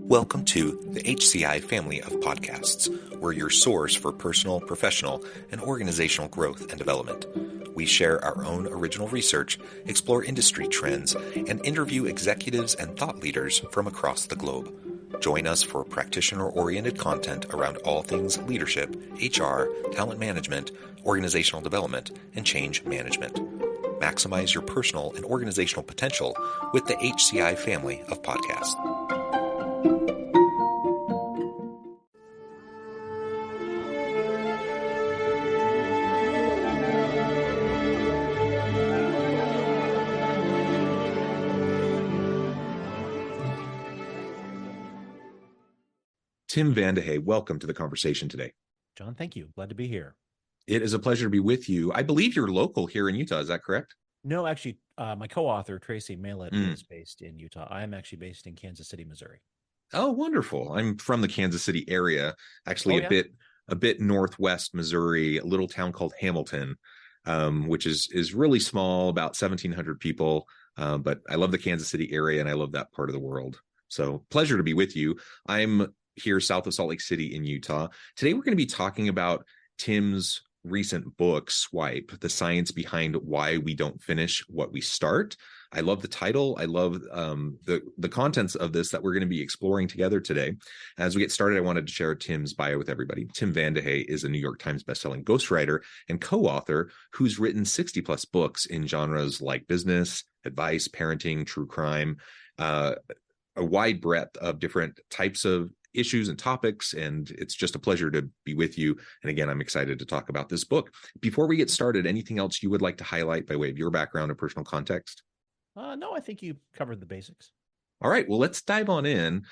Welcome to the HCI family of podcasts. We're your source for personal, professional, and organizational growth and development. We share our own original research, explore industry trends, and interview executives and thought leaders from across the globe. Join us for practitioner-oriented content around all things leadership, HR, talent management, organizational development, and change management. Maximize your personal and organizational potential with the HCI family of podcasts. Tim Vandehey, welcome to the conversation today. John, thank you. Glad to be here. It is a pleasure to be with you. I believe you're local here in Utah. Is that correct? No, actually, my co-author, Tracy Malett, is based in Utah. I am actually based in Kansas City, Missouri. Oh, wonderful. I'm from the Kansas City area, actually a bit northwest Missouri, a little town called Hamilton, which is really small, about 1,700 people. But I love the Kansas City area and I love that part of the world. So pleasure to be with you. I'm here south of Salt Lake City in Utah. Today, we're going to be talking about Tim's recent book, Swipe, The Science Behind Why We Don't Finish What We Start. I love the title. I love the contents of this that we're going to be exploring together today. As we get started, I wanted to share Tim's bio with everybody. Tim Vandehey is a New York Times bestselling ghostwriter and co-author who's written 60 plus books in genres like business, advice, parenting, true crime, a wide breadth of different types of issues and topics, and it's just a pleasure to be with you. And again, I'm excited to talk about this book. Before we get started, anything else you would like to highlight by way of your background or personal context? No, I think you covered the basics. All right, well, let's dive on in.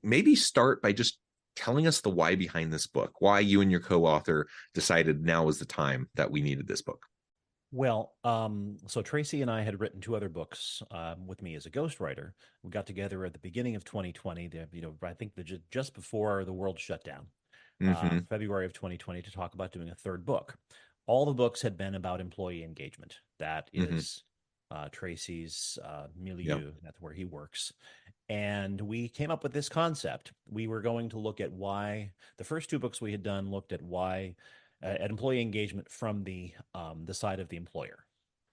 Maybe start by just telling us the why behind this book, why you and your co-author decided now was the time that we needed this book. Well, so Tracy and I had written two other books with me as a ghostwriter. We got together at the beginning of 2020, I think just before the world shut down, February of 2020, to talk about doing a third book. All the books had been about employee engagement. That is Tracy's milieu. That's where he works. And we came up with this concept. We were going to look at why the first two books we had done looked at why at employee engagement from the side of the employer.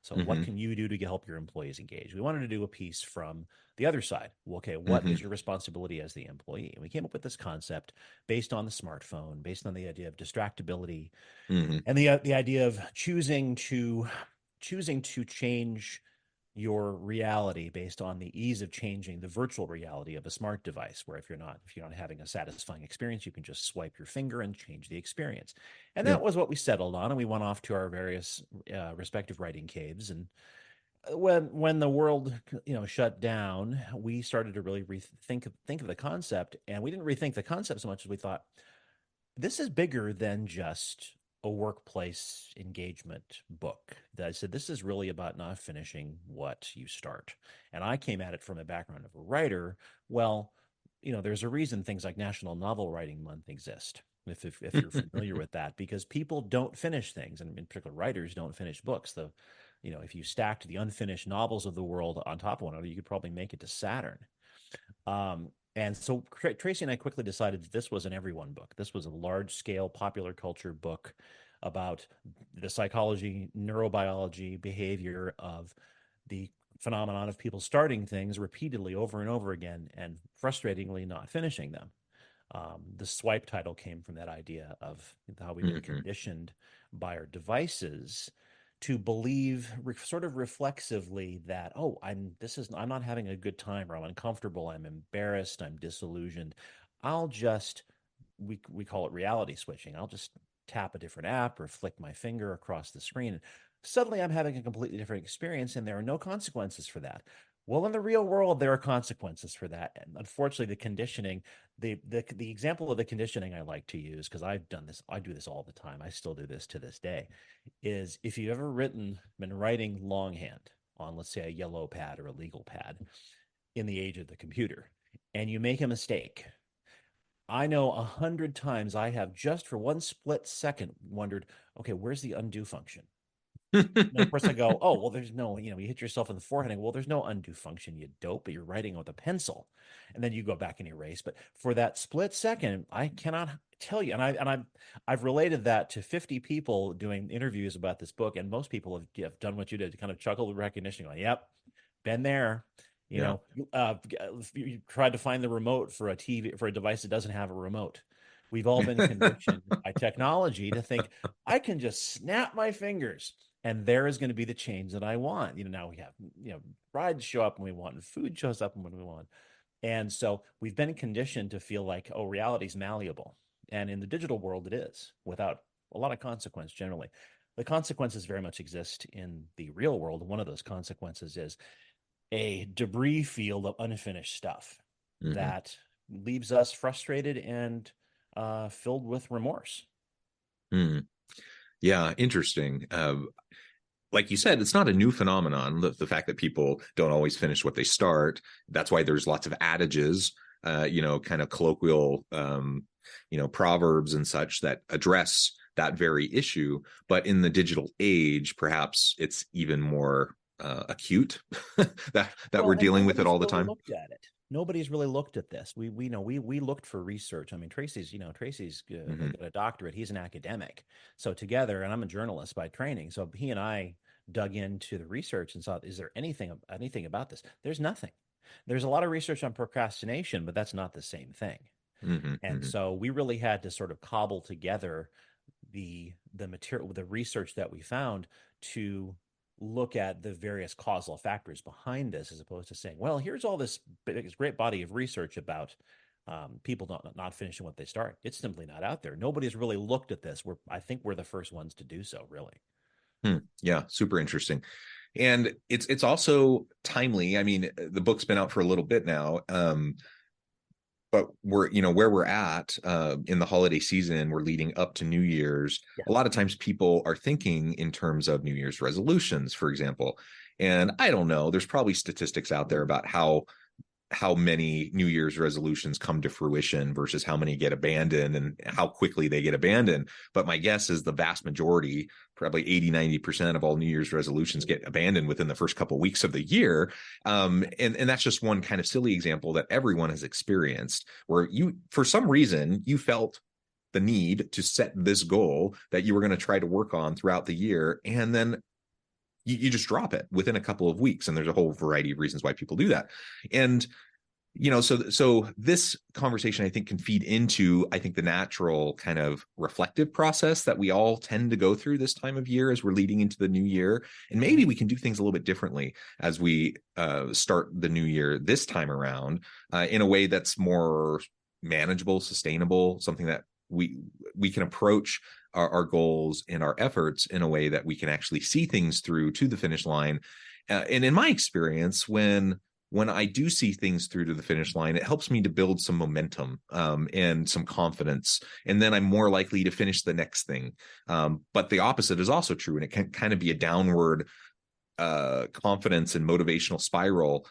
So what can you do to help your employees engage? We wanted to do a piece from the other side. Well, okay, what is your responsibility as the employee? And we came up with this concept based on the smartphone, based on the idea of distractibility, and the idea of choosing to change your reality based on the ease of changing the virtual reality of a smart device, where if you're not having a satisfying experience, you can just swipe your finger and change the experience. And that was what we settled on. And we went off to our various respective writing caves. And when the world shut down, we started to really think of the concept. And we didn't rethink the concept so much as we thought, this is bigger than just a workplace engagement book. That I said, this is really about not finishing what you start. And I came at it from a background of a writer. Well, there's a reason things like National Novel Writing Month exist, if you're familiar with that, because people don't finish things, and in particular, writers don't finish books. If you stacked the unfinished novels of the world on top of one another, you could probably make it to Saturn. And so Tracy and I quickly decided that this was an everyone book. This was a large-scale popular culture book about the psychology, neurobiology, behavior of the phenomenon of people starting things repeatedly over and over again and frustratingly not finishing them. The Swipe title came from that idea of how we've been conditioned by our devices to believe sort of reflexively that, I'm not having a good time, or I'm uncomfortable, I'm embarrassed, I'm disillusioned. We call it reality switching. I'll just tap a different app or flick my finger across the screen. And suddenly I'm having a completely different experience, and there are no consequences for that. Well, in the real world, there are consequences for that. And unfortunately, the conditioning, the example of the conditioning I like to use, because I've done this, I do this all the time, I still do this to this day, is if you've ever been writing longhand on, let's say, a yellow pad or a legal pad in the age of the computer, and you make a mistake. I know 100 times I have just for one split second wondered, okay, where's the undo function? And of course I go, oh, well, there's no, you hit yourself in the forehead. I go, well, there's no undue function, you dope, but you're writing with a pencil. And then you go back and erase. But for that split second, I cannot tell you. I've related that to 50 people doing interviews about this book. And most people have done what you did, to kind of chuckle with recognition, going, yep, been there. Yeah. You tried to find the remote for a TV, for a device that doesn't have a remote. We've all been conditioned by technology to think I can just snap my fingers and there is going to be the change that I want. Now we have, rides show up when we want, and food shows up when we want. And so we've been conditioned to feel like, oh, reality's malleable. And in the digital world, it is, without a lot of consequence generally. The consequences very much exist in the real world. One of those consequences is a debris field of unfinished stuff Hmm. that leaves us frustrated and filled with remorse. Hmm. Yeah, interesting. Like you said, it's not a new phenomenon. The fact that people don't always finish what they start. That's why there's lots of adages, kind of colloquial, proverbs and such that address that very issue. But in the digital age, perhaps it's even more acute that Well, we're and dealing with it nobody's all the really time. looked at it. Nobody's really looked at this. We looked for research. I mean, Tracy's Hmm. got a doctorate. He's an academic. So together, and I'm a journalist by training. So he and I dug into the research and saw, is there anything about this? There's nothing. There's a lot of research on procrastination, but that's not the same thing. Hmm. And Hmm. so we really had to sort of cobble together the material, the research that we found, to look at the various causal factors behind this, as opposed to saying, well, here's all this great body of research about people not finishing what they start. It's simply not out there. Nobody's really looked at this. I think we're the first ones to do so, really. Hmm. Yeah, super interesting. And it's also timely. I mean, the book's been out for a little bit now. But we're where we're at in the holiday season, we're leading up to New Year's. Yeah. A lot of times people are thinking in terms of New Year's resolutions, for example. And I don't know, there's probably statistics out there about how many New Year's resolutions come to fruition versus how many get abandoned and how quickly they get abandoned. But my guess is the vast majority, probably 80-90% of all New Year's resolutions get abandoned within the first couple of weeks of the year. And that's just one kind of silly example that everyone has experienced, where you, for some reason, you felt the need to set this goal that you were going to try to work on throughout the year. And then you just drop it within a couple of weeks. And there's a whole variety of reasons why people do that. And so this conversation, I think, can feed into, I think, the natural kind of reflective process that we all tend to go through this time of year as we're leading into the new year. And maybe we can do things a little bit differently as we start the new year this time around, in a way that's more manageable, sustainable, something that we can approach our goals and our efforts in a way that we can actually see things through to the finish line. And in my experience, when I do see things through to the finish line, it helps me to build some momentum, and some confidence. And then I'm more likely to finish the next thing. But the opposite is also true. And it can kind of be a downward confidence and motivational spiral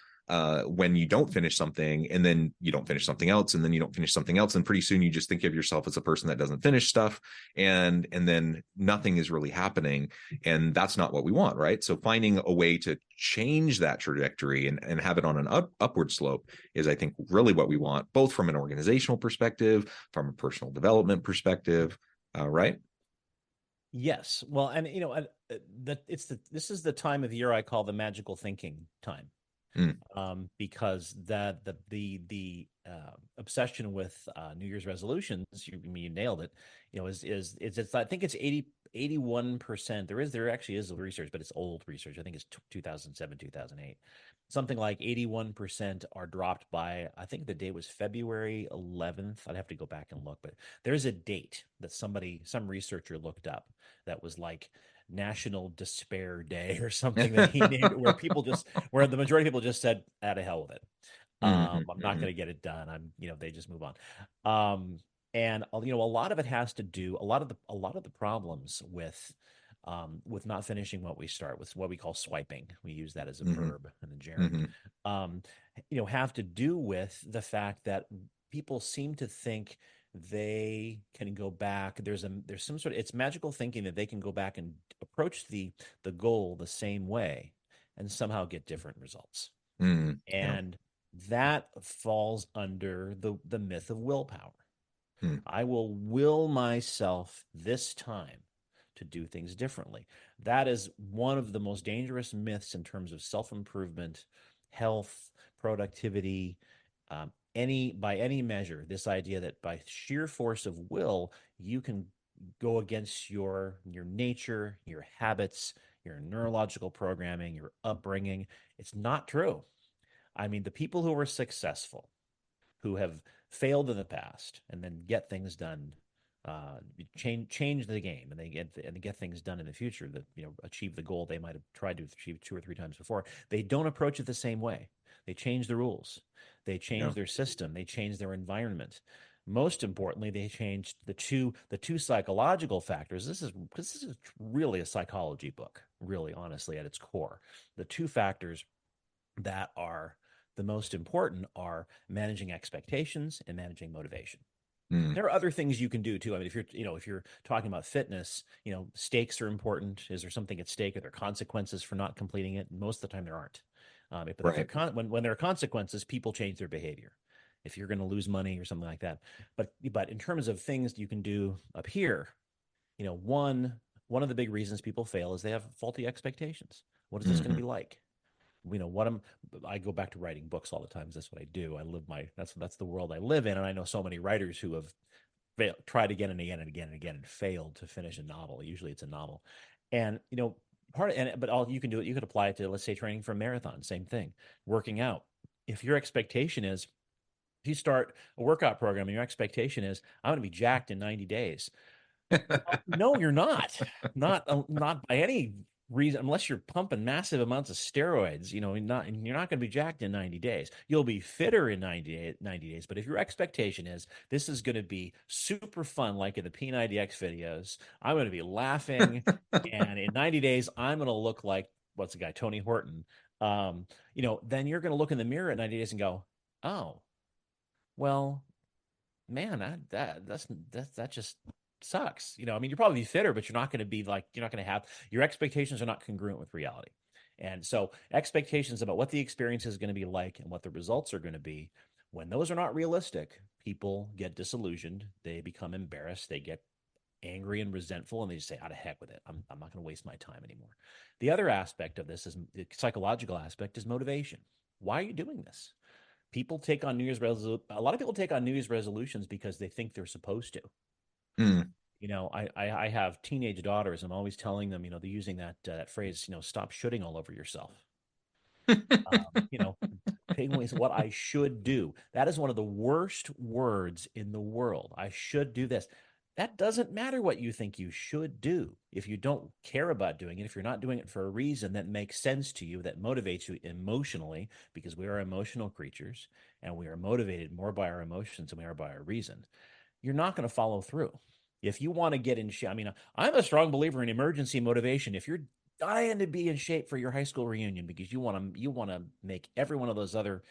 when you don't finish something, and then you don't finish something else, and then you don't finish something else, and pretty soon you just think of yourself as a person that doesn't finish stuff, and then nothing is really happening, and that's not what we want, right? So finding a way to change that trajectory and have it on an upward slope is, I think, really what we want, both from an organizational perspective, from a personal development perspective, right? Yes. Well, and this is the time of year I call the magical thinking time. Mm. Because the obsession with New Year's resolutions, you nailed it. It's I think it's 81%. There actually is research, but it's old research. I think it's 2007, 2008. Something like 81% are dropped by, I think the date was February 11th. I'd have to go back and look, but there's a date that some researcher looked up that was like National Despair Day or something that he named, where the majority of people just said, "Out of hell with it. Mm-hmm, I'm not mm-hmm, going to get it done." They just move on. And a lot of it has to do, a lot of the problems with not finishing what we start, with what we call swiping. We use that as a mm-hmm, verb in the gerund. mm-hmm, Um, have to do with the fact that people seem to think they can go back. There's some sort of, it's magical thinking that they can go back and approach the goal the same way and somehow get different results. Yeah. And that falls under the myth of willpower. I will will myself this time to do things differently. That is one of the most dangerous myths in terms of self-improvement, health, productivity, by any measure. This idea that by sheer force of will, you can go against your nature, your habits, your neurological programming, your upbringing. It's not true. I mean, the people who are successful, who have failed in the past and then get things done, change the game, and they get things done in the future that achieve the goal they might have tried to achieve 2 or 3 times before. They don't approach it the same way. They change the rules, they change their system, they change their environment. Most importantly, they changed the two psychological factors. This is really a psychology book, really, honestly, at its core. The two factors that are the most important are managing expectations and managing motivation. There are other things you can do too. I mean, if you're talking about fitness, stakes are important. Is there something at stake? Are there consequences for not completing it? Most of the time there aren't. But if when there are consequences, people change their behavior. If you're going to lose money or something like that. But in terms of things you can do up here, one of the big reasons people fail is they have faulty expectations. What is this going to be like? I go back to writing books all the time. That's what I do. That's the world I live in. And I know so many writers who have tried again and again and again and again and failed to finish a novel. Usually it's a novel. And, but all you can do it, you could apply it to, let's say, training for a marathon, same thing, working out. If your expectation is, if you start a workout program and your expectation is, I'm going to be jacked in 90 days. Well, no, you're not. Not by any reason, unless you're pumping massive amounts of steroids. You're not going to be jacked in 90 days. You'll be fitter in 90 days. But if your expectation is this is going to be super fun, like in the P90X videos, I'm going to be laughing, and in 90 days I'm going to look like what's the guy, Tony Horton. Then you're going to look in the mirror at 90 days and go, oh, well, man, that just sucks. You'll probably be fitter, but you're not going to have, your expectations are not congruent with reality. And so expectations about what the experience is going to be like and what the results are going to be, when those are not realistic, people get disillusioned. They become embarrassed. They get angry and resentful, and they just say, out of heck with it. I'm not going to waste my time anymore. The other aspect of this is the psychological aspect is motivation. Why are you doing this? People take on a lot of people take on New Year's resolutions because they think they're supposed to. I have teenage daughters. I'm always telling them, they're using that phrase, stop shooting all over yourself. Is what I should do. That is one of the worst words in the world. I should do this. That doesn't matter what you think you should do. If you don't care about doing it, if you're not doing it for a reason that makes sense to you, that motivates you emotionally, because we are emotional creatures and we are motivated more by our emotions than we are by our reason, you're not going to follow through. If you want to get in shape, I'm a strong believer in emergency motivation. If you're dying to be in shape for your high school reunion because you want to make every one of those other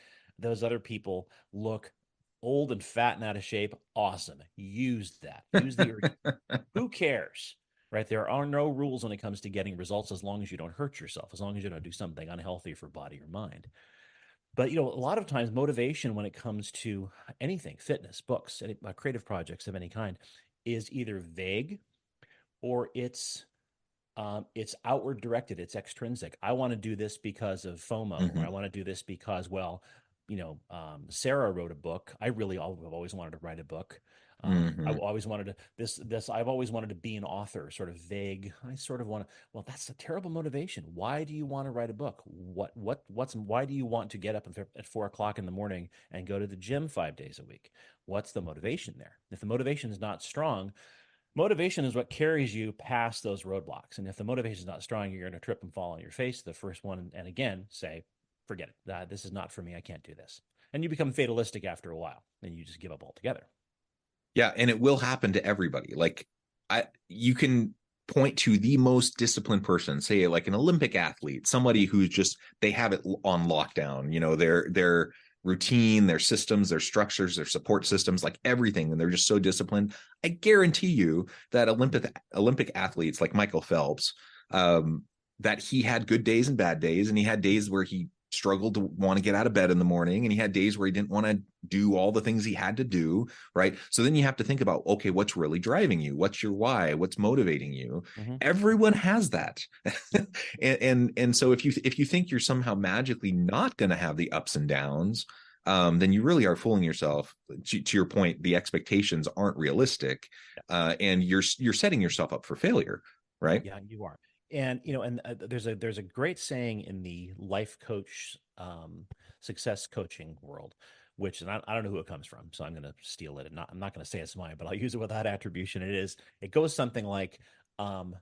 people look old and fat and out of shape, awesome. Use that. Use the urgency. Who cares? Right? There are no rules when it comes to getting results, as long as you don't hurt yourself, as long as you don't do something unhealthy for body or mind. But a lot of times motivation when it comes to anything, fitness, books, creative projects of any kind, is either vague or it's outward directed. It's extrinsic. I want to do this because of FOMO, or I want to do this because, Sarah wrote a book. I've always wanted to write a book. I've always wanted to I've always wanted to be an author, sort of vague. I sort of want to, well, that's a terrible motivation. Why do you want to write a book? Why do you want to get up at 4 o'clock in the morning and go to the gym 5 days a week? What's the motivation there? If the motivation is not strong, motivation is what carries you past those roadblocks. And if the motivation is not strong, you're going to trip and fall on your face, the first one, and again, say, forget it. This is not for me. I can't do this. And you become fatalistic after a while, and you just give up altogether. Yeah, and it will happen to everybody. You can point to the most disciplined person, say like an Olympic athlete, somebody who's just, they have it on lockdown, their routine, their systems, their structures, their support systems, like everything, and they're just so disciplined. I guarantee you that Olympic athletes like Michael Phelps, um, that he had good days and bad days, and he had days where he struggled to want to get out of bed in the morning, and he had days where he didn't want to do all the things he had to do, right? So then you have to think about, okay, what's really driving you? What's your why? What's motivating you? Mm-hmm. Everyone has that. And so if you think you're somehow magically not going to have the ups and downs, then you really are fooling yourself. To your point, the expectations aren't realistic, and you're setting yourself up for failure, right? Yeah, you are. And and there's a great saying in the life coach success coaching world, which, and I don't know who it comes from, so I'm going to steal it, and I'm not going to say it's mine, but I'll use it without attribution. It goes something like, um,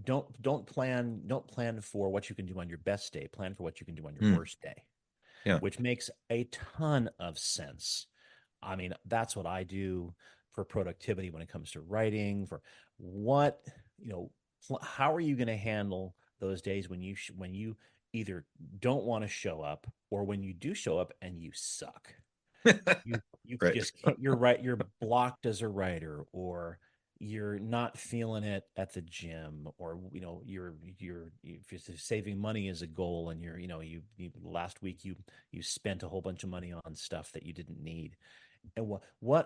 don't plan for what you can do on your best day. Plan for what you can do on your Mm, worst day, yeah. which makes a ton of sense. I mean, that's what I do for productivity when it comes to writing, for what, you know, how are you going to handle those days when you either don't want to show up, or when you do show up and you suck? You Right. just can't, you're right, you're blocked as a writer, or you're not feeling it at the gym, or if you're saving money as a goal, and you last week you spent a whole bunch of money on stuff that you didn't need. And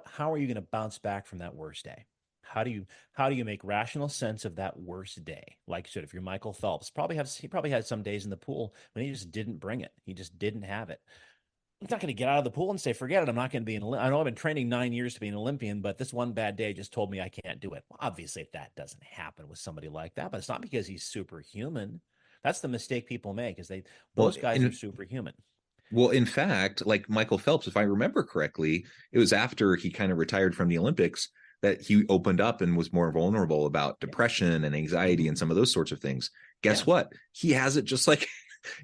how are you going to bounce back from that worst day? How do you make rational sense of that worst day? Like you said, if you're Michael Phelps, he probably had some days in the pool when he just didn't bring it. He just didn't have it. He's not going to get out of the pool and say, "Forget it, I'm not going to be an Olympian. I know I've been training 9 years to be an Olympian, but this one bad day just told me I can't do it." Well, obviously, that doesn't happen with somebody like that, but it's not because he's superhuman. That's the mistake people make, is Well, those guys are in superhuman. well, in fact, like Michael Phelps, if I remember correctly, it was after he kind of retired from the Olympics that he opened up and was more vulnerable about Yeah. depression and anxiety Mm-hmm. and some of those sorts of things. Guess Yeah. what? He has it just like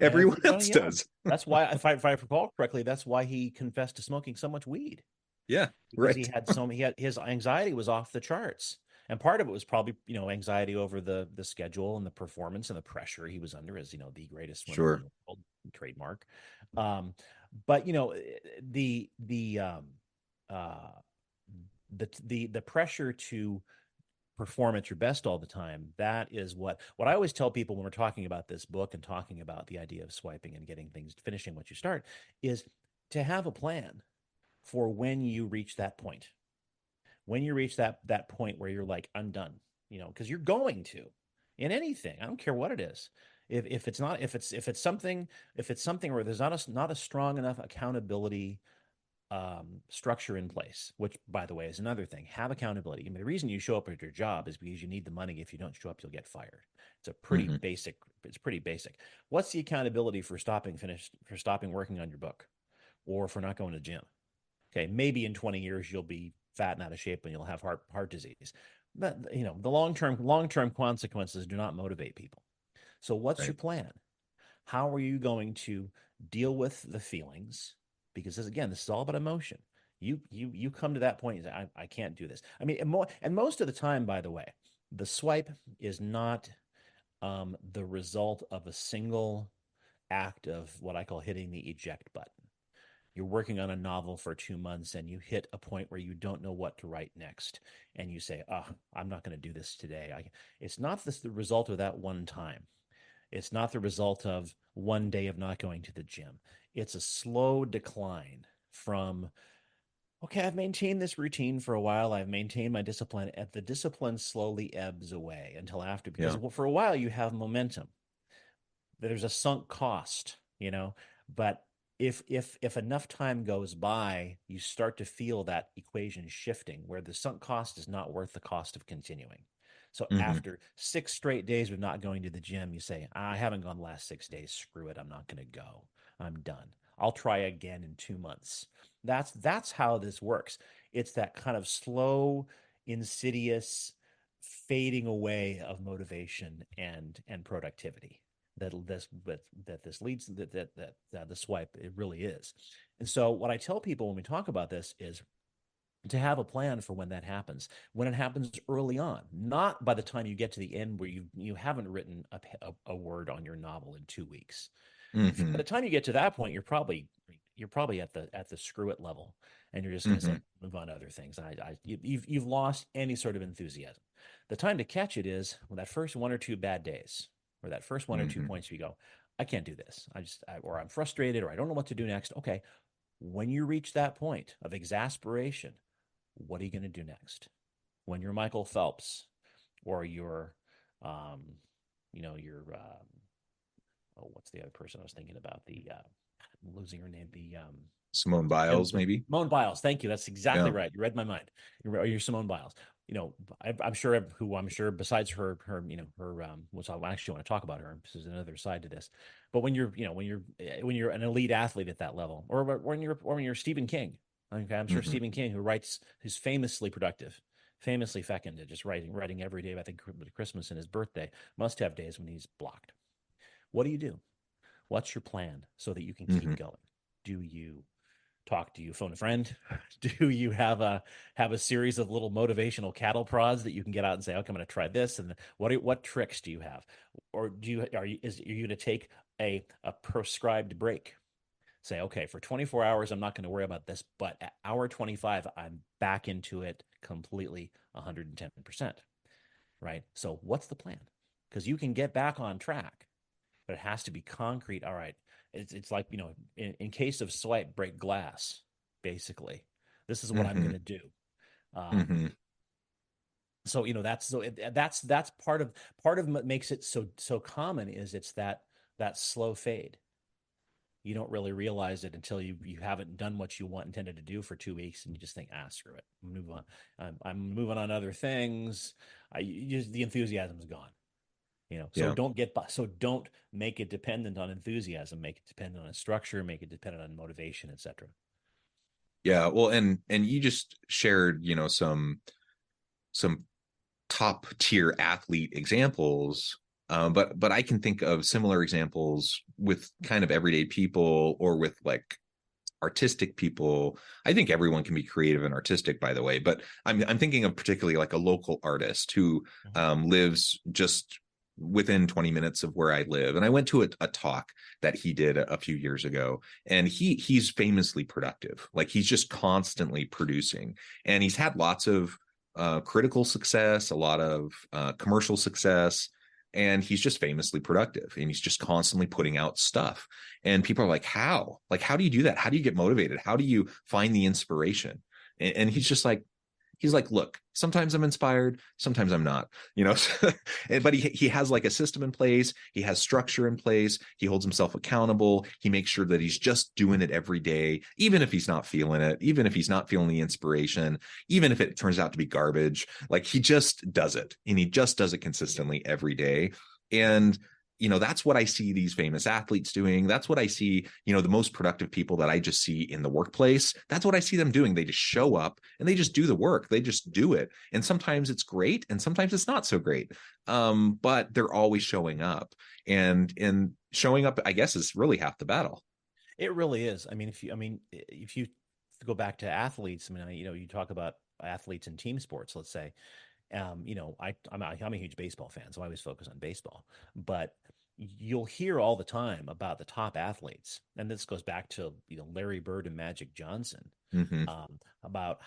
everyone else Everybody else. does. That's why, if I recall correctly, that's why he confessed to smoking so much weed, Yeah, because right. he had his anxiety was off the charts. And part of it was probably, anxiety over the schedule and the performance and the pressure he was under as, the greatest swimmer in Sure. the world, trademark. Um, but uh, the pressure to perform at your best all the time, that is what I always tell people when we're talking about this book and talking about the idea of swiping and getting things, finishing what you start, is to have a plan for when you reach that point. When you reach that point where you're like, I'm done, because you're going to, in anything, I don't care what it is. If it's something where there's not a strong enough accountability structure in place, which, by the way, is another thing. Have accountability. I mean, the reason you show up at your job is because you need the money. If you don't show up, you'll get fired. It's a pretty Hmm. basic. It's pretty basic. What's the accountability for stopping working on your book, or for not going to the gym? Okay, maybe in 20 years you'll be fat and out of shape and you'll have heart disease. But the long term consequences do not motivate people. So what's your Right. plan? How are you going to deal with the feelings? Because this is all about emotion. You come to that point and say, I can't do this. I mean, and most of the time, by the way, the swipe is not the result of a single act of what I call hitting the eject button. You're working on a novel for 2 months and you hit a point where you don't know what to write next, and you say, "Oh, I'm not going to do this today." It's not the result of that one time. It's not the result of one day of not going to the gym. It's a slow decline from, okay, I've maintained this routine for a while. I've maintained my discipline. And the discipline slowly ebbs away until after, because Yeah. for a while you have momentum. There's a sunk cost, but if enough time goes by, you start to feel that equation shifting, where the sunk cost is not worth the cost of continuing. So Hmm. after 6 straight days of not going to the gym, you say, I haven't gone the last 6 days. Screw it. I'm not going to go. I'm done. I'll try again in 2 months. That's how this works. It's that kind of slow, insidious fading away of motivation and productivity that this leads that the swipe, it really is. And so what I tell people when we talk about this is to have a plan for when that happens, when it happens early on, not by the time you get to the end where you haven't written a word on your novel in 2 weeks. By the Hmm. time you get to that point, you're probably at the screw it level, and you're just going to Hmm. say, move on to other things. You've lost any sort of enthusiasm. The time to catch it is when that first one or two bad days, or that first one or two Mm-hmm. points where you go, I can't do this. Or I'm frustrated, or I don't know what to do next. Okay. When you reach that point of exasperation, what are you going to do next? When you're Michael Phelps, or you're, um, you're, oh, what's the other person I was thinking about? I'm losing her name. Simone Biles, maybe. Simone Biles. Thank you. That's exactly Yeah. right. You read my mind. You're Simone Biles. I'm sure besides which I actually want to talk about her. This is another side to this. But when you're an elite athlete at that level, or when you're Stephen King. Okay, I'm sure Mm-hmm. Stephen King, who's famously productive, famously fecunded, just writing every day. I think Christmas and his birthday must have days when he's blocked. What do you do? What's your plan so that you can Mm-hmm. keep going? Do you talk? Do you phone a friend? Do you have a series of little motivational cattle prods that you can get out and say, okay, I'm going to try this? And what tricks do you have? Or are you going to take a prescribed break? Say, okay, for 24 hours, I'm not going to worry about this, but at hour 25, I'm back into it completely 110%. Right. So what's the plan? Because you can get back on track, but it has to be concrete. All right. It's like, in case of swipe, break glass, basically. This is what I'm Mm-hmm. going to do. Mm-hmm. So, that's part of what makes it so common is it's that slow fade. You don't really realize it until you haven't done what you intended to do for 2 weeks, and you just think, screw it, move on. I'm moving on other things. The enthusiasm's gone. So Yeah. don't make it dependent on enthusiasm. Make it dependent on structure. Make it dependent on motivation, etc. Yeah. Well, and you just shared, some top tier athlete examples. But I can think of similar examples with kind of everyday people or with like artistic people. I think everyone can be creative and artistic, by the way, but I'm thinking of particularly like a local artist who lives just within 20 minutes of where I live. And I went to a talk that he did a few years ago, and he's famously productive. Like he's just constantly producing, and he's had lots of critical success, a lot of commercial success, and he's just famously productive, and he's just constantly putting out stuff. And people are like how do you do that? How do you get motivated? How do you find the inspiration? And he's like, look, sometimes I'm inspired, sometimes I'm not, but he has like a system in place. He has structure in place. He holds himself accountable. He makes sure that he's just doing it every day, even if he's not feeling it, even if he's not feeling the inspiration, even if it turns out to be garbage. Like he just does it, and he just does it consistently every day. And that's what I see these famous athletes doing. That's what I see, the most productive people that I just see in the workplace. That's what I see them doing. They just show up and they just do the work. They just do it. And sometimes it's great and sometimes it's not so great. But they're always showing up. And showing up, I guess, is really half the battle. It really is. If you go back to athletes, you talk about athletes in team sports, let's say. I'm a huge baseball fan, so I always focus on baseball. But you'll hear all the time about the top athletes, and this goes back to Larry Bird and Magic Johnson, Mm-hmm. about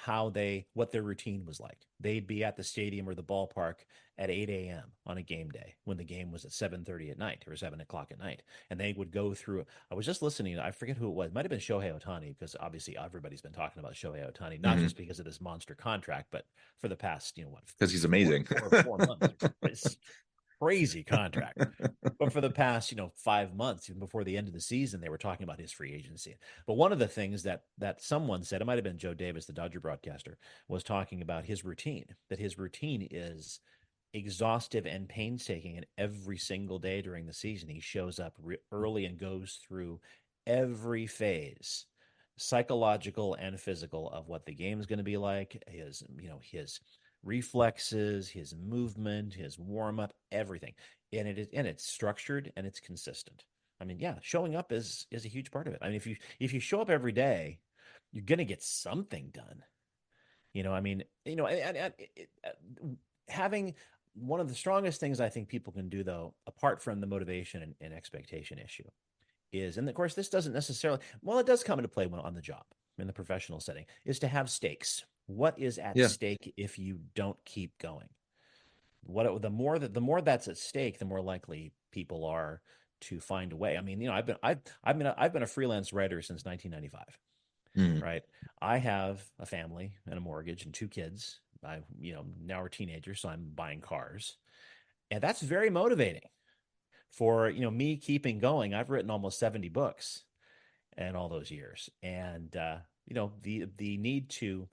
what their routine was like. They'd be at the stadium or the ballpark at 8 a.m. on a game day when the game was at 7:30 at night or 7 o'clock at night, and they would go through. I was just listening. I forget who it was. It might have been Shohei Ohtani, because obviously everybody's been talking about Shohei Ohtani, not Mm-hmm. just because of this monster contract, but for the past Because he's four, amazing. 4 months. It's crazy contract. But for the past, 5 months, even before the end of the season, they were talking about his free agency. But one of the things that someone said, it might have been Joe Davis, the Dodger broadcaster, was talking about his routine. That his routine is exhaustive and painstaking, and every single day during the season, he shows up early and goes through every phase, psychological and physical, of what the game is going to be like. His reflexes, his movement, his warm up, everything, and it's structured and it's consistent. Yeah, showing up is a huge part of it. If you show up every day, you're gonna get something done. Having one of the strongest things I think people can do, though, apart from the motivation and expectation issue, is, and of course, this doesn't necessarily, well, it does come into play when on the job in the professional setting, is to have stakes. What is at Yeah. stake if you don't keep going? the more that's at stake, the more likely people are to find a way. I mean, I've been a freelance writer since 1995, Mm. right? I have a family and a mortgage and two kids. Now we're teenagers, so I'm buying cars, and that's very motivating for me keeping going. I've written almost 70 books in all those years, and the need to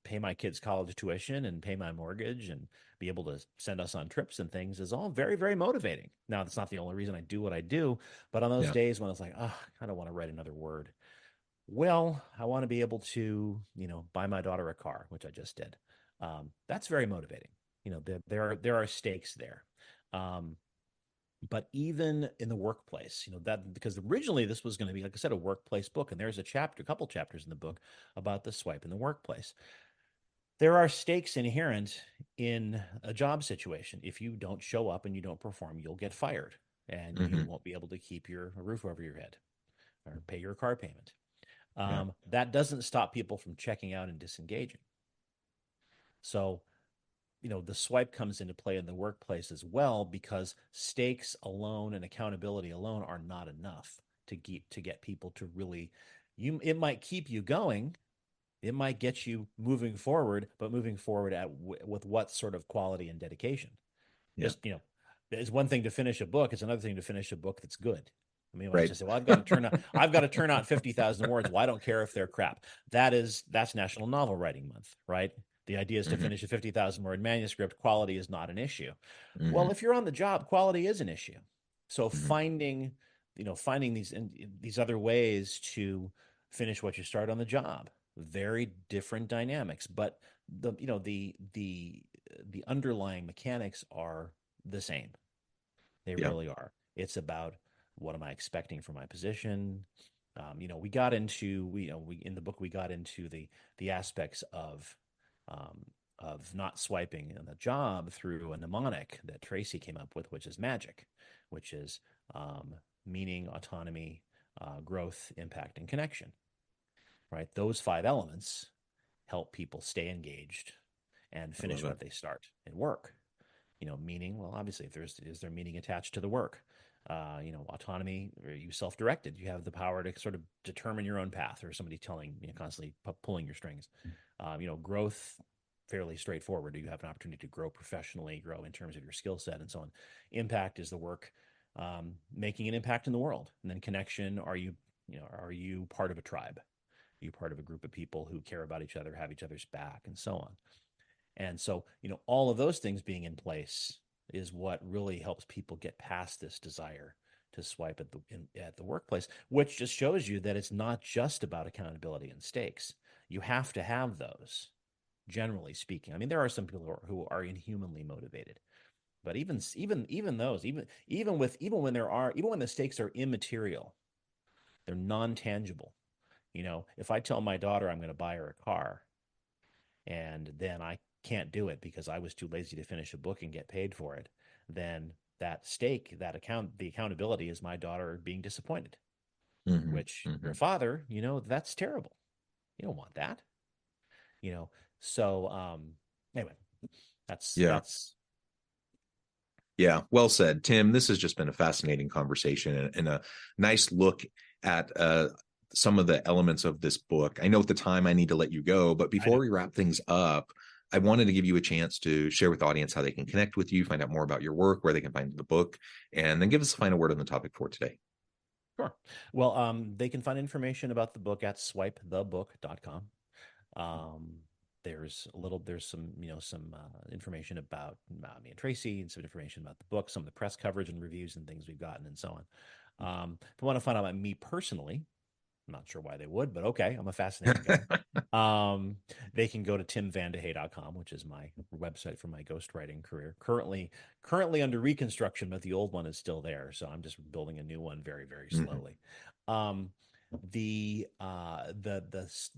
pay my kids' college tuition and pay my mortgage and be able to send us on trips and things is all very, very motivating. Now, that's not the only reason I do what I do, but on those Yeah. days when it's like, oh, I don't want to write another word. Well, I want to be able to, buy my daughter a car, which I just did. That's very motivating. There are stakes there. Um, but even in the workplace, that because originally this was going to be, like I said, a workplace book, and there's a couple chapters in the book about the swipe in the workplace. There are stakes inherent in a job situation. If you don't show up and you don't perform, you'll get fired, and you Hmm. won't be able to keep your a roof over your head or pay your car payment. Yeah. That doesn't stop people from checking out and disengaging. So, the swipe comes into play in the workplace as well, because stakes alone and accountability alone are not enough to get people to really. It might keep you going, it might get you moving forward, but moving forward with what sort of quality and dedication? Yeah. Just, it's one thing to finish a book. It's another thing to finish a book that's good. I mean, you might Right. just say, well, I've got to turn out 50,000 words. Well, I don't care if they're crap. That's National Novel Writing Month, right? The idea is to Hmm. finish a 50,000 word manuscript. Quality is not an issue. Well, Hmm. if you're on the job, quality is an issue. So Hmm. finding these other ways to finish what you start on the job, very different dynamics, but the underlying mechanics are the same. They Yeah. really are. It's about, what am I expecting from my position? We got into we in the book we got into the aspects um, of not swiping in the job through a mnemonic that Tracy came up with, which is magic, which is meaning, autonomy, growth, impact, and connection. Right? Those five elements help people stay engaged and I love finish it. what they start in work. Meaning, well, obviously, if is there meaning attached to the work? Autonomy, are you self-directed? You have the power to sort of determine your own path, or somebody telling, constantly pulling your strings. Growth, fairly straightforward. Do you have an opportunity to grow professionally, grow in terms of your skill set, and so on? Impact is the work making an impact in the world. And then connection, are you part of a tribe? Are you part of a group of people who care about each other, have each other's back, and so on? And so, all of those things being in place is what really helps people get past this desire to swipe at the workplace, which just shows you that it's not just about accountability and stakes. You have to have those, generally speaking. I mean, there are some people who are inhumanly motivated, but even those, even when the stakes are immaterial, they're non-tangible. If I tell my daughter I'm going to buy her a car, and then I can't do it because I was too lazy to finish a book and get paid for it, then the accountability is my daughter being disappointed, Hmm. which you're Hmm. a father, that's terrible. You don't want that, you know. So anyway, that's Yeah. that's Yeah, well said, Tim. This has just been a fascinating conversation and a nice look at some of the elements of this book. I know at the time I need to let you go, but I before know. we wrap things up, I wanted to give you a chance to share with the audience how they can connect with you, find out more about your work, where they can find the book, and then give us a final word on the topic for today. Sure. Well, they can find information about the book at swipethebook.com. Um, there's some information about me and Tracy, and some information about the book, some of the press coverage and reviews and things we've gotten, and so on. If you want to find out about me personally, I'm not sure why they would, but okay, I'm a fascinating guy. Um, they can go to timvandehey.com, which is my website for my ghostwriting career. Currently under reconstruction, but the old one is still there, so I'm just building a new one very, very Mhm. slowly. Um, the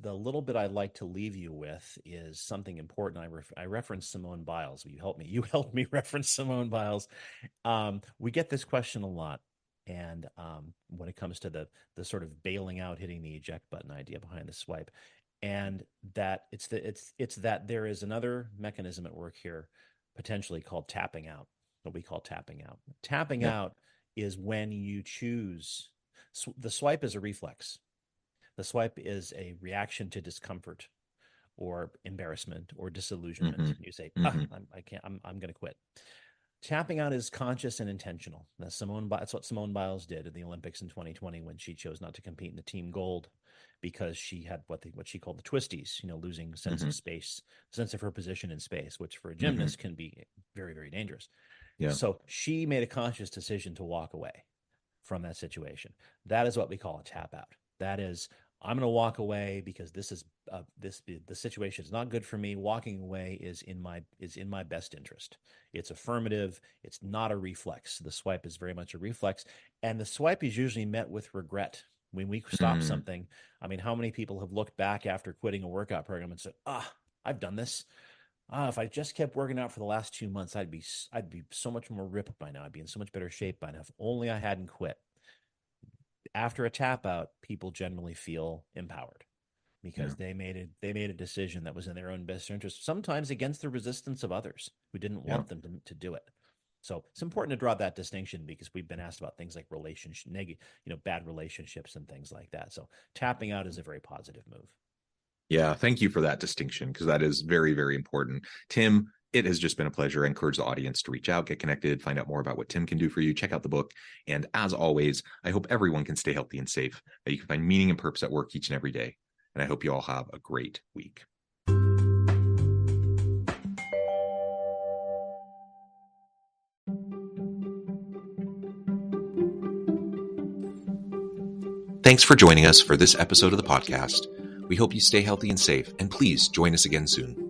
little bit I'd like to leave you with is something important. I referenced Simone Biles. You helped me. You helped me reference Simone Biles. We get this question a lot, and when it comes to the sort of bailing out, hitting the eject button idea behind the swipe, and that it's that there is another mechanism at work here potentially called tapping out, what we call tapping out. Tapping out is when you choose. The swipe is a reflex. The swipe is a reaction to discomfort or embarrassment or disillusionment. Mm-hmm. You say, Mm-hmm. I can't, I'm going to quit. Tapping out is conscious and intentional. That's what Simone Biles did at the Olympics in 2020 when she chose not to compete in the team gold because she had what she called the twisties, losing sense Mm-hmm. of space, sense of her position in space, which for a Mm-hmm. gymnast can be very, very dangerous. Yeah. So she made a conscious decision to walk away from that situation. That is what we call a tap out. That is, I'm going to walk away because this is the situation is not good for me. Walking away is in my best interest. It's affirmative. It's not a reflex. The swipe is very much a reflex, and the swipe is usually met with regret. When we stop Mm-hmm. something, I mean, how many people have looked back after quitting a workout program and said, I've done this. If I just kept working out for the last 2 months, I'd be so much more ripped by now. I'd be in so much better shape by now. If only I hadn't quit. After a tap out, people generally feel empowered because they made a decision that was in their own best interest, sometimes against the resistance of others who didn't want them to do it. So it's important to draw that distinction because we've been asked about things like bad relationships and things like that. So tapping out is a very positive move. Yeah, thank you for that distinction because that is very, very important. Tim, it has just been a pleasure. I encourage the audience to reach out, get connected, find out more about what Tim can do for you. Check out the book. And as always, I hope everyone can stay healthy and safe, that you can find meaning and purpose at work each and every day. And I hope you all have a great week. Thanks for joining us for this episode of the podcast. We hope you stay healthy and safe, and please join us again soon.